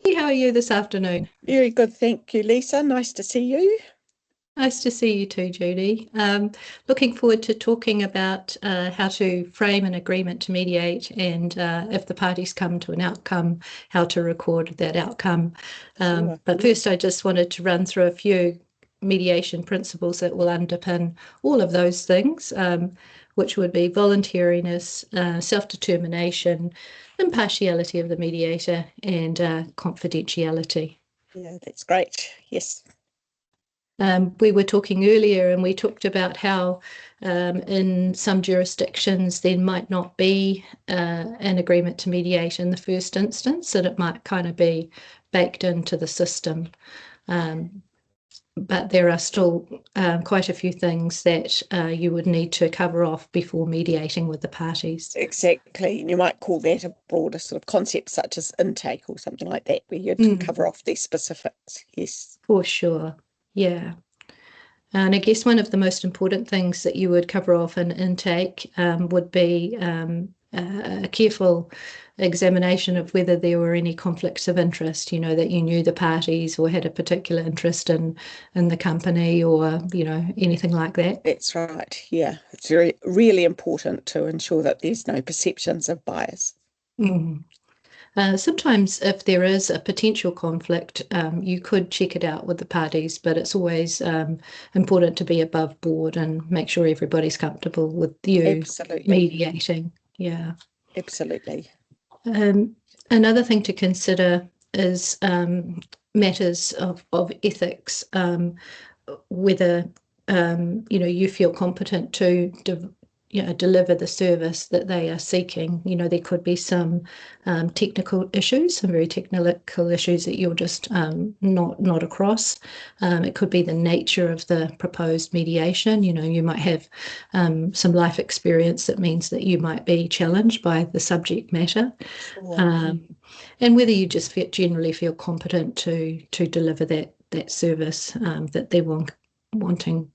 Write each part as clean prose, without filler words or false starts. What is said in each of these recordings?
Hey, how are you this afternoon? Very good, thank you, Lisa. Nice to see you. Nice to see you too, Judy. Looking forward to talking about how to frame an agreement to mediate and if the parties come to an outcome, how to record that outcome. Sure. But first, I just wanted to run through a few mediation principles that will underpin all of those things, which would be voluntariness, self-determination, impartiality of the mediator, and confidentiality. Yeah, that's great. Yes. We were talking earlier and we talked about how in some jurisdictions there might not be an agreement to mediate in the first instance, and it might kind of be baked into the system. Um, but there are still quite a few things that you would need to cover off before mediating with the parties. Exactly. And you might call that a broader sort of concept such as intake or something like that, where you'd Mm, cover off these specifics. Yes. for sure. Yeah. And I guess one of the most important things that you would cover off in intake would be a careful examination of whether there were any conflicts of interest, that you knew the parties or had a particular interest in the company or, anything like that. That's right. Yeah. It's really important to ensure that there's no perceptions of bias. Mm. Sometimes, if there is a potential conflict, you could check it out with the parties, but it's always important to be above board and make sure everybody's comfortable with you Absolutely. mediating. Yeah. Absolutely. Um, Another thing to consider is matters of ethics, whether you feel competent to deliver the service that they are seeking. There could be some technical issues, some very technical issues that you're just not across. It could be the nature of the proposed mediation. You might have some life experience that means that you might be challenged by the subject matter, Sure. um, and whether you just generally feel competent to deliver that service that they're wanting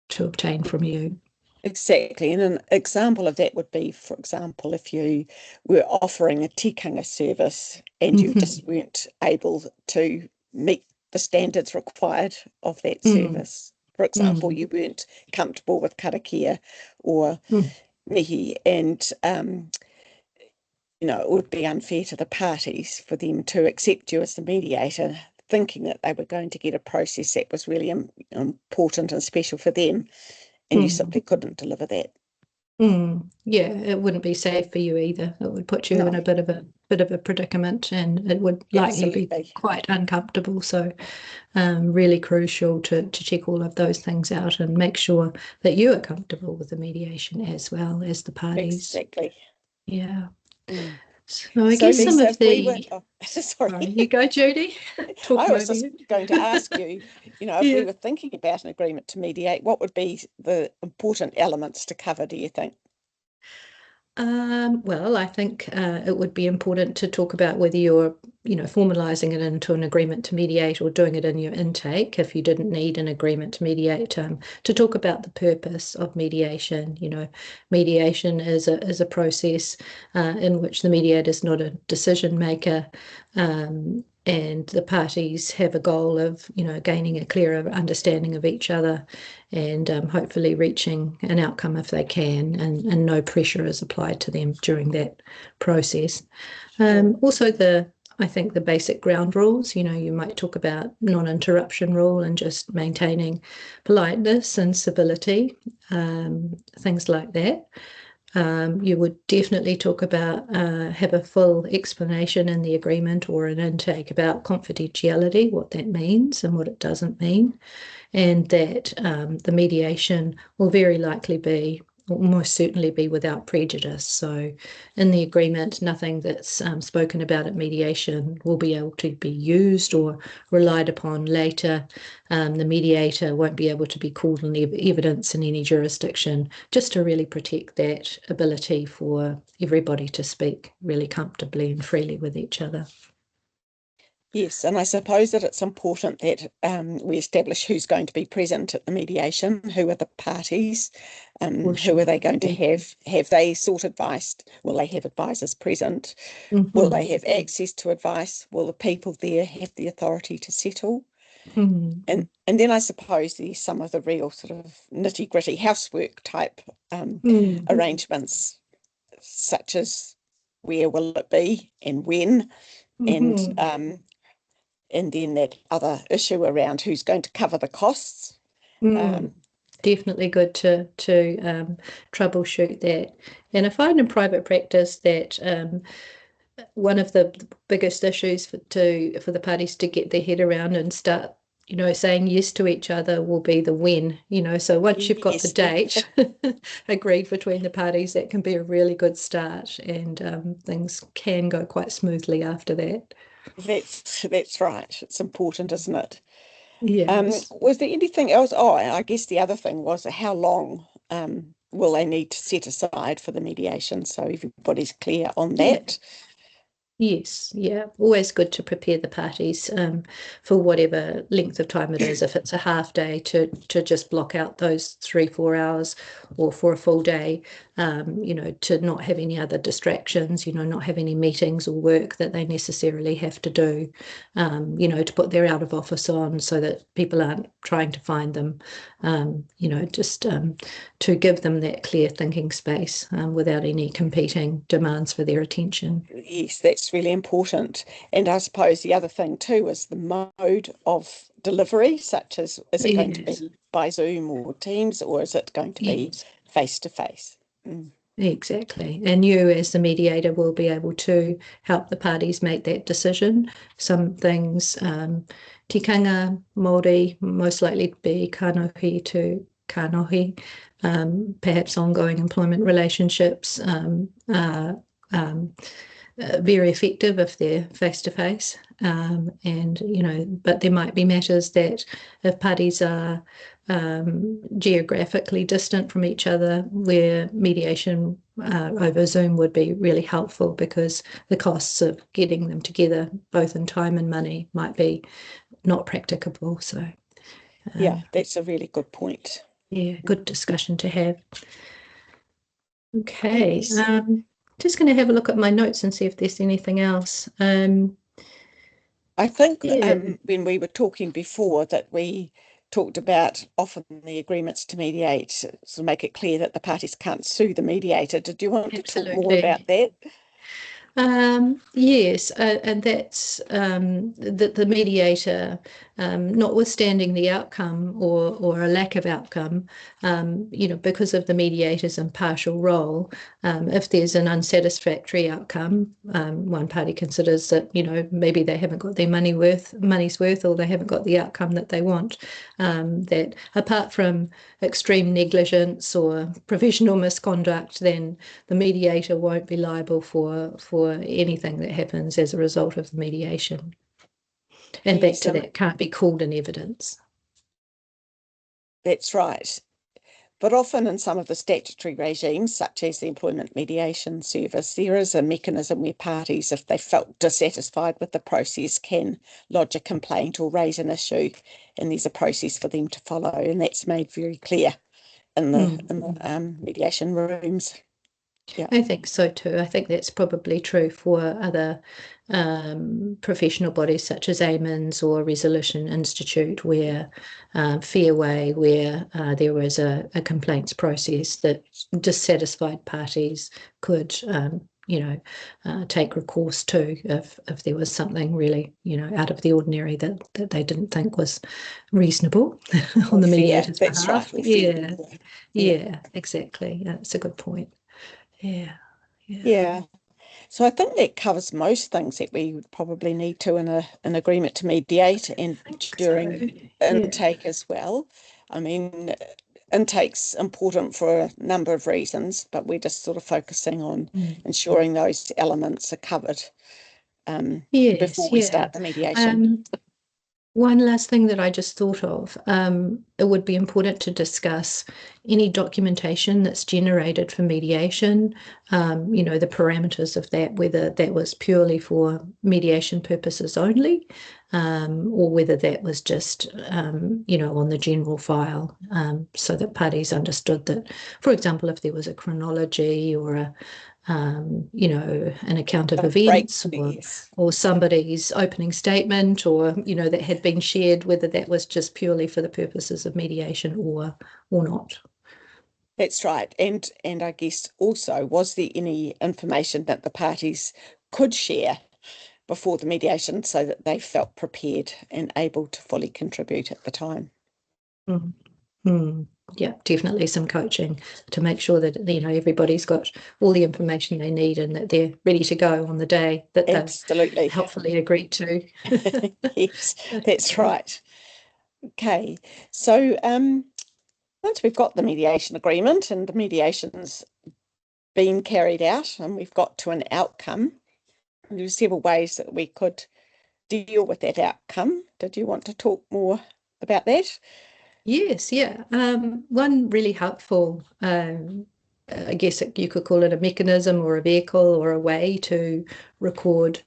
to obtain from you. Exactly. And an example of that would be, for example, if you were offering a tikanga service and you Mhm. just weren't able to meet the standards required of that Mm, service. For example, mm, you weren't comfortable with karakia or mm, mihi, and it would be unfair to the parties for them to accept you as the mediator, thinking that they were going to get a process that was really important and special for them, and you mm, simply couldn't deliver that. Yeah, it wouldn't be safe for you either. It would put you No. in a bit of a predicament, and it would likely be Absolutely. quite uncomfortable. So, really crucial to check all of those things out and make sure that you are comfortable with the mediation as well as the parties. Exactly. Yeah. Mm. So I So, guess some Lisa, of if we were, the, oh, sorry, sorry, you go, Judy. I Talking was over just you. going to ask you, if we Yeah. were thinking about an agreement to mediate, what would be the important elements to cover, do you think? Well, I think it would be important to talk about whether you're, formalizing it into an agreement to mediate or doing it in your intake if you didn't need an agreement to mediate, to talk about the purpose of mediation. Mediation is a process in which the mediator is not a decision maker. And the parties have a goal of, gaining a clearer understanding of each other and hopefully reaching an outcome if they can, and no pressure is applied to them during that process. Sure. Also, I think the basic ground rules, you might talk about non-interruption rule and just maintaining politeness and civility, things like that. You would definitely talk about, have a full explanation in the agreement or an intake about confidentiality, what that means and what it doesn't mean, and that the mediation will very likely be, or most certainly be, without prejudice. So, in the agreement, nothing that's spoken about at mediation will be able to be used or relied upon later. The mediator won't be able to be called in evidence in any jurisdiction, just to really protect that ability for everybody to speak really comfortably and freely with each other. Yes, and I suppose that it's important that we establish who's going to be present at the mediation, who are the parties, For who are sure. they going to have? Have they sought advice? Will they have advisors present? Will Mhm. they have access to advice? Will the people there have the authority to settle? Mhm. And then I suppose there's some of the real sort of nitty-gritty housework type Mm. arrangements, such as where will it be and when, and Mhm. and then that other issue around who's going to cover the costs. Mm. Definitely good to troubleshoot that. And I find in private practice that one of the biggest issues for the parties to get their head around and start, saying yes to each other will be the when, so once you've got the Yes, date agreed between the parties, that can be a really good start, and things can go quite smoothly after that. that's right. It's important, isn't it? Yes. Was there anything else? Oh, I guess the other thing was how long will they need to set aside for the mediation, so everybody's clear on Yeah. that. Yes, yeah, always good to prepare the parties for whatever length of time it is. If it's a half day, to just block out those 3, 4 hours, or for a full day, to not have any other distractions, not have any meetings or work that they necessarily have to do, to put their out of office on so that people aren't trying to find them, just to give them that clear thinking space without any competing demands for their attention. Yes, that's really important. And I suppose the other thing too is the mode of delivery, such as is it going to Yes, be by Zoom or Teams, or is it going to be yes, face to face? Mm. exactly. And you, as the mediator, will be able to help the parties make that decision. Some things, tikanga Māori, most likely to be kanohi to kanohi, perhaps ongoing employment relationships, um, very effective if they're face to face. And, but there might be matters that if parties are geographically distant from each other, where mediation over Zoom would be really helpful, because the costs of getting them together, both in time and money, might be not practicable. So, Yeah, um, that's a really good point. yeah, good discussion to have. Okay, Yes. just going to have a look at my notes and see if there's anything else. I think Yeah, when we were talking before that we talked about often the agreements to mediate, so make it clear that the parties can't sue the mediator. Did you want to talk more about absolutely. that? Yes, and that's the mediator, notwithstanding the outcome or a lack of outcome, because of the mediator's impartial role, if there's an unsatisfactory outcome, one party considers that, maybe they haven't got their money's worth, or they haven't got the outcome that they want, that apart from extreme negligence or professional misconduct, then the mediator won't be liable for anything that happens as a result of the mediation. And back Yes, to that, can't be called in evidence. that's right. But often in some of the statutory regimes, such as the Employment Mediation Service, there is a mechanism where parties, if they felt dissatisfied with the process, can lodge a complaint or raise an issue, and there's a process for them to follow, and that's made very clear in the Mm. mediation rooms. Yeah. I think so too. I think that's probably true for other professional bodies such as AMINS or Resolution Institute, where Fairway, where there was a complaints process that dissatisfied parties could, take recourse to if there was something really, out of the ordinary that they didn't think was reasonable on Or the fair, mediator's that's right, behalf. or fair. Yeah, Yeah. yeah, exactly. That's a good point. Yeah, yeah, Yeah. So I think that covers most things that we would probably need to in an agreement to mediate, and I think so. during Yeah. intake as well. I mean, intake's important for a number of reasons, but we're just sort of focusing on Mm. ensuring those elements are covered Yes, before we yeah. start the mediation. Um, One last thing that I just thought of, it would be important to discuss any documentation that's generated for mediation, the parameters of that, whether that was purely for mediation purposes only, or whether that was just, on the general file, so that parties understood that, for example, if there was a chronology or an account of Break, events yes. or somebody's opening statement or, that had been shared, whether that was just purely for the purposes of mediation or not. That's right. And I guess also, was there any information that the parties could share before the mediation so that they felt prepared and able to fully contribute at the time? Mm. Mm. Yeah, definitely some coaching to make sure that, everybody's got all the information they need and that they're ready to go on the day that they've Absolutely. helpfully agreed to. Yes, that's right. Okay. So once we've got the mediation agreement and the mediation's been carried out and we've got to an outcome, there are several ways that we could deal with that outcome. Did you want to talk more about that? Yes, yeah. One really helpful, I guess you could call it a mechanism or a vehicle or a way to record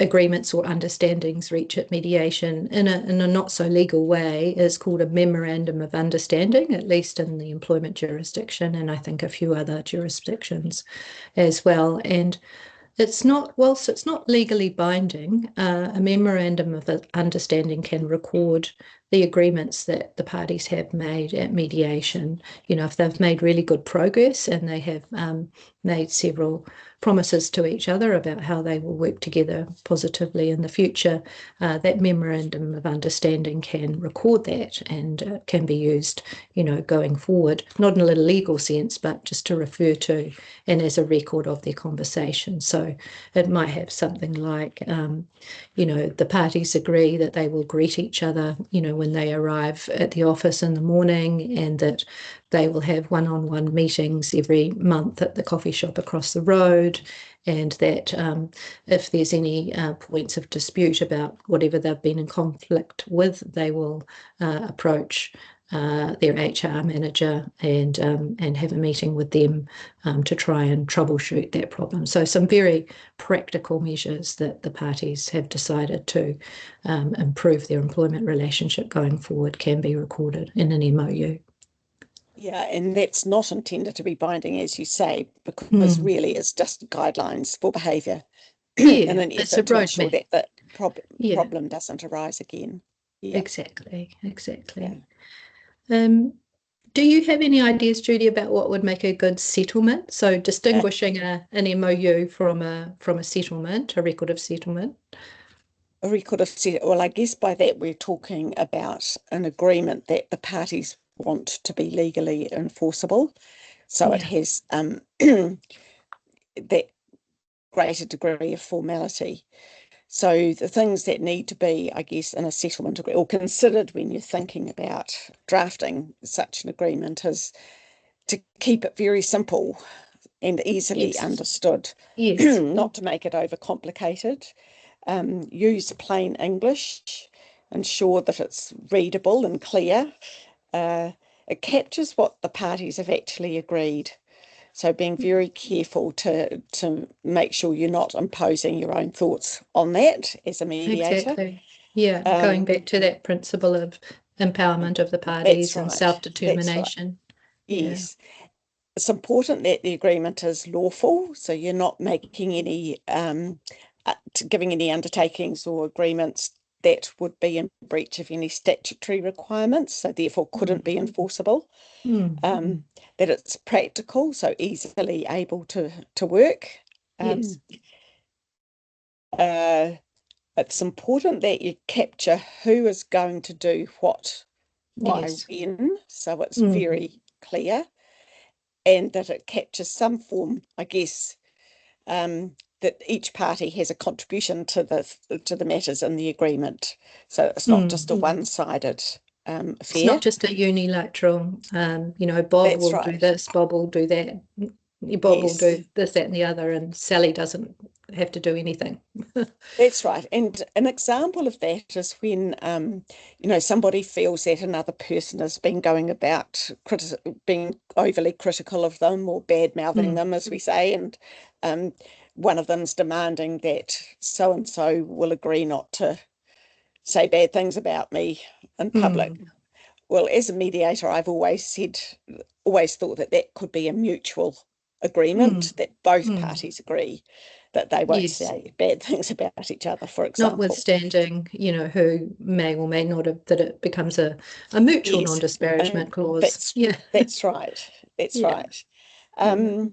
agreements or understandings reached at mediation in a not so legal way is called a memorandum of understanding, at least in the employment jurisdiction, and I think a few other jurisdictions as well. And whilst it's not legally binding, a memorandum of understanding can record the agreements that the parties have made at mediation. If they've made really good progress and they have made several promises to each other about how they will work together positively in the future, that memorandum of understanding can record that and can be used, going forward, not in a legal sense, but just to refer to and as a record of their conversation. So it might have something like, the parties agree that they will greet each other, when they arrive at the office in the morning, and that they will have one-on-one meetings every month at the coffee shop across the road, and that if there's any points of dispute about whatever they've been in conflict with, they will approach their HR manager and have a meeting with them to try and troubleshoot that problem. So some very practical measures that the parties have decided to improve their employment relationship going forward can be recorded in an MOU. Yeah, and that's not intended to be binding, as you say, because really it's just guidelines for behaviour in an It's a effort to ensure roadmap. that the problem doesn't arise again. Yeah. Exactly. Yeah. Do you have any ideas, Judy, about what would make a good settlement? So distinguishing an MOU from a settlement, a record of settlement. A record of well, I guess by that we're talking about an agreement that the parties want to be legally enforceable. So it has that greater degree of formality. So the things that need to be, I guess, in a settlement agreement or considered when you're thinking about drafting such an agreement is to keep it very simple and easily understood, not to make it overcomplicated. Use plain English, ensure that it's readable and clear. It captures what the parties have actually agreed. So being very careful to make sure you're not imposing your own thoughts on that as a mediator. Exactly. Yeah, going back to that principle of empowerment of the parties and self-determination. Yes. It's important that the agreement is lawful, so you're not making any giving any undertakings or agreements that would be in breach of any statutory requirements, so therefore couldn't be enforceable. That it's practical, so easily able to work. Yes. It's important that you capture who is going to do what, why, when, so it's very clear, and that it captures some form, I guess, that each party has a contribution to the matters in the agreement. So it's not just a one-sided affair. It's not just a unilateral, Bob will do this, Bob will do that. Bob will Yes. do this, that, and the other, and Sally doesn't have to do anything. That's right. And an example of that is when, somebody feels that another person has been going about being overly critical of them or bad-mouthing them, as we say, and one of them's demanding that so-and-so will agree not to say bad things about me in public. Well, as a mediator, I've always thought that that could be a mutual agreement, that both parties agree that they won't Yes. say bad things about each other, for example. Notwithstanding, who may or may not have, that it becomes a mutual Yes, non-disparagement clause. That's right. That's Yeah. right.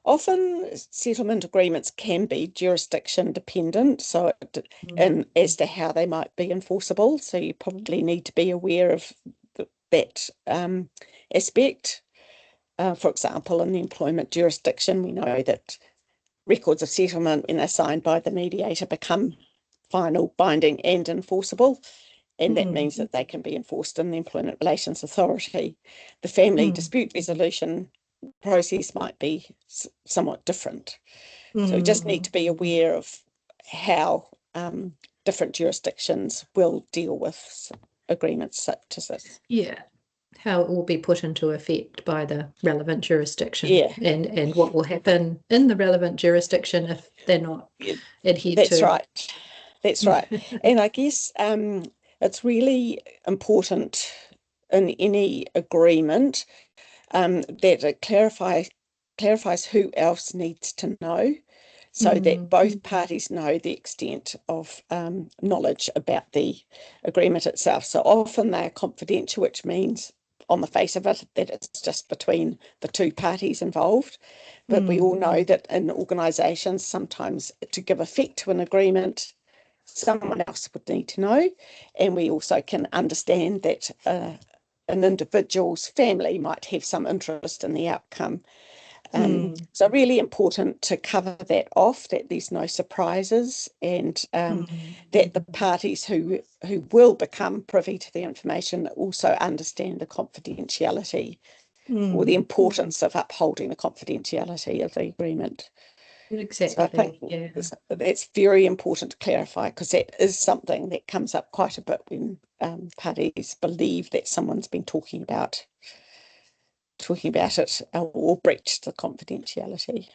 Often settlement agreements can be jurisdiction dependent, and as to how they might be enforceable. So you probably need to be aware of that aspect. For example, in the employment jurisdiction, we know that records of settlement, when they're signed by the mediator, become final, binding, and enforceable. And that means that they can be enforced in the Employment Relations Authority. The family dispute resolution process might be somewhat different. So we just need to be aware of how different jurisdictions will deal with agreements such as this. Yeah. How it will be put into effect by the relevant jurisdiction, Yeah. and what will happen in the relevant jurisdiction if they're not adhered That's to. right. That's right. And I guess it's really important in any agreement that it clarifies who else needs to know, so that both parties know the extent of knowledge about the agreement itself. So often they're confidential, which means on the face of it that it's just between the two parties involved. But we all know that in organisations, sometimes to give effect to an agreement, someone else would need to know. And we also can understand that an individual's family might have some interest in the outcome. So really important to cover that off, that there's no surprises, and that the parties who will become privy to the information also understand the confidentiality or the importance of upholding the confidentiality of the agreement. Exactly. So I think that's very important to clarify, because that is something that comes up quite a bit when parties believe that someone's been talking about it or breached the confidentiality.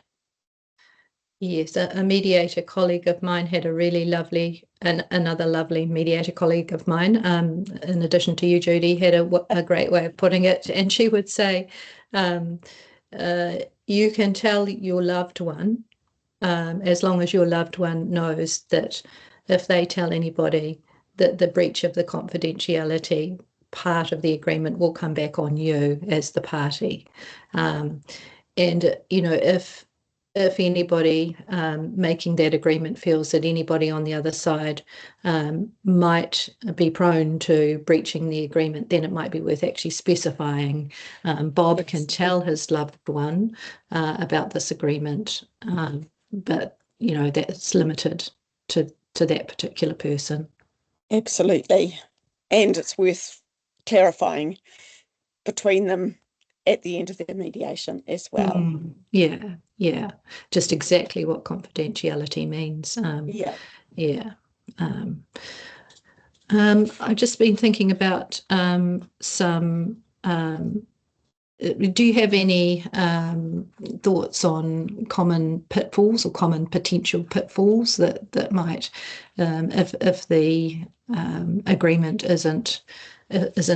Yes, a mediator colleague of mine had a really lovely, and another lovely mediator colleague of mine, in addition to you, Judy, had a great way of putting it. And she would say, you can tell your loved one, as long as your loved one knows that if they tell anybody that the breach of the confidentiality part of the agreement will come back on you as the party. And, if anybody making that agreement feels that anybody on the other side might be prone to breaching the agreement, then it might be worth actually specifying Bob can tell his loved one about this agreement, but that's limited to that particular person. Absolutely. And it's worth clarifying between them at the end of their mediation as well. Yeah. Just exactly what confidentiality means. Yeah. I've just been thinking about some. Do you have any thoughts on common pitfalls or common potential pitfalls that might, if the agreement isn't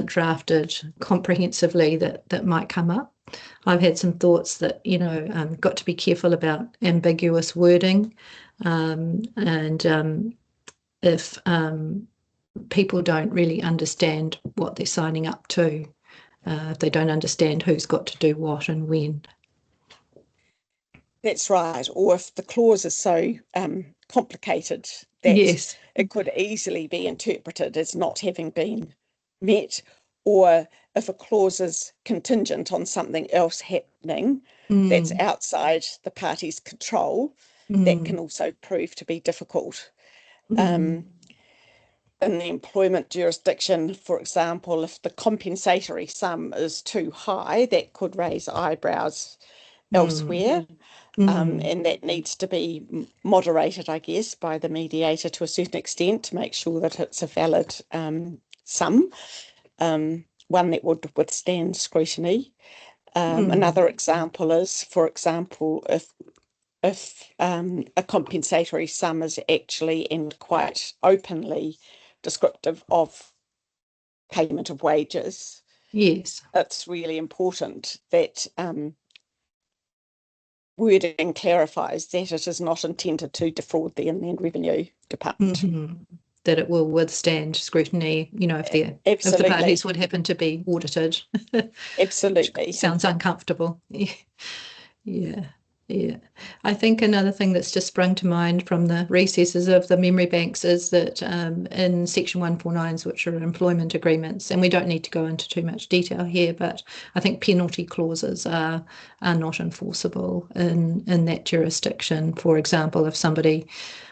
drafted comprehensively, that might come up? I've had some thoughts that got to be careful about ambiguous wording, and if people don't really understand what they're signing up to. If they don't understand who's got to do what and when. That's right. Or if the clause is so complicated that it could easily be interpreted as not having been met, or if a clause is contingent on something else happening that's outside the party's control, that can also prove to be difficult. In the employment jurisdiction, for example, if the compensatory sum is too high, that could raise eyebrows elsewhere. Mm. And that needs to be moderated, I guess, by the mediator to a certain extent to make sure that it's a valid sum, one that would withstand scrutiny. Another example is, for example, if a compensatory sum is actually and quite openly descriptive of payment of wages, Yes. it's really important that wording clarifies that it is not intended to defraud the Inland Revenue Department. That it will withstand scrutiny, if the parties would happen to be audited. Absolutely. Sounds uncomfortable. Yeah. Yeah. I think another thing that's just sprung to mind from the recesses of the memory banks is that in Section 149s, which are employment agreements, and we don't need to go into too much detail here, but I think penalty clauses are not enforceable in that jurisdiction. For example, if somebody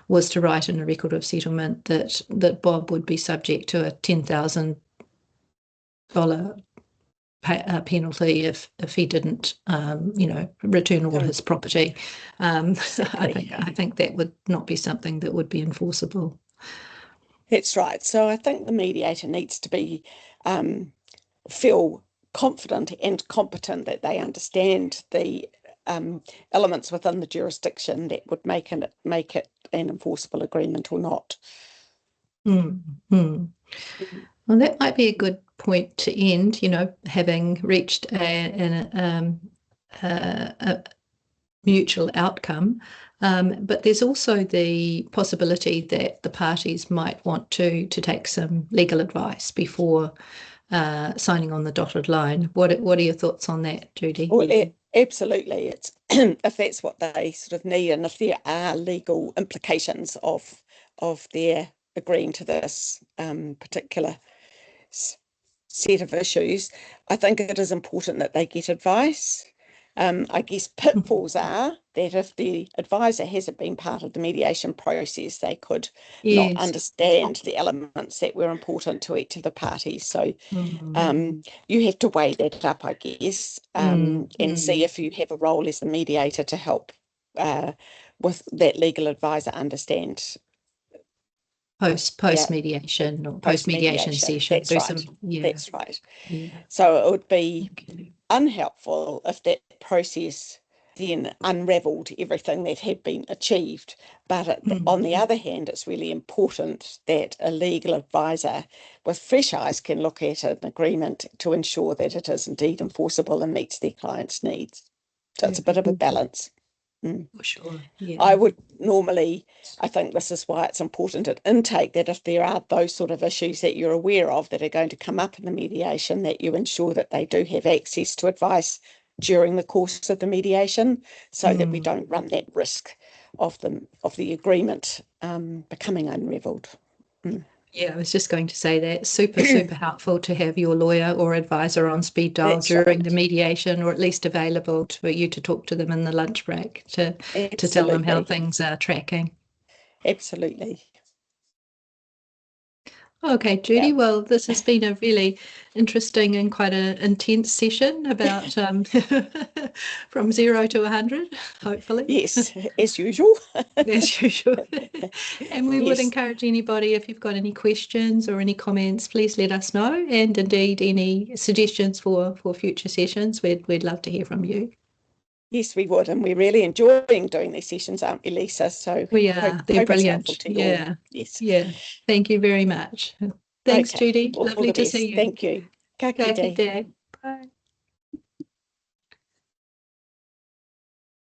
was to write in a record of settlement that Bob would be subject to a $10,000 penalty if he didn't, return all his property. Exactly. I think that would not be something that would be enforceable. That's right. So I think the mediator needs to be feel confident and competent that they understand the elements within the jurisdiction that would make it an enforceable agreement or not. Well, that might be a good point to end, having reached a mutual outcome. But there's also the possibility that the parties might want to take some legal advice before signing on the dotted line. What are your thoughts on that, Judy? Well, absolutely. It's if that's what they sort of need, and if there are legal implications of their agreeing to this particular set of issues, I think it is important that they get advice. I guess pitfalls are that if the advisor hasn't been part of the mediation process, they could not understand the elements that were important to each of the parties. So you have to weigh that up, I guess, and see if you have a role as the mediator to help with that legal advisor understand post mediation or post mediation sessions. That's right. That's right. Yeah. So it would be unhelpful if that process then unravelled everything that had been achieved. But on the other hand, it's really important that a legal advisor with fresh eyes can look at an agreement to ensure that it is indeed enforceable and meets their client's needs. So it's a bit of a balance. For sure. Yeah. I would normally, I think this is why it's important at intake that if there are those sort of issues that you're aware of that are going to come up in the mediation, that you ensure that they do have access to advice during the course of the mediation, so that we don't run that risk of the agreement becoming unravelled. Yeah, I was just going to say that super helpful to have your lawyer or advisor on speed dial during the mediation, or at least available for you to talk to them in the lunch break to tell them how things are tracking. Absolutely. Okay, Judy, well, this has been a really interesting and quite an intense session about from 0 to 100, hopefully. Yes, as usual. As usual. And we would encourage anybody, if you've got any questions or any comments, please let us know. And indeed, any suggestions for future sessions, we'd love to hear from you. Yes, we would, and we're really enjoying doing these sessions, aren't we, Lisa? So we are. They're brilliant. Yeah. Yes. Yeah. Thank you very much. Thanks, Judy. All Lovely to see you. Thank you. Ka kite. Bye.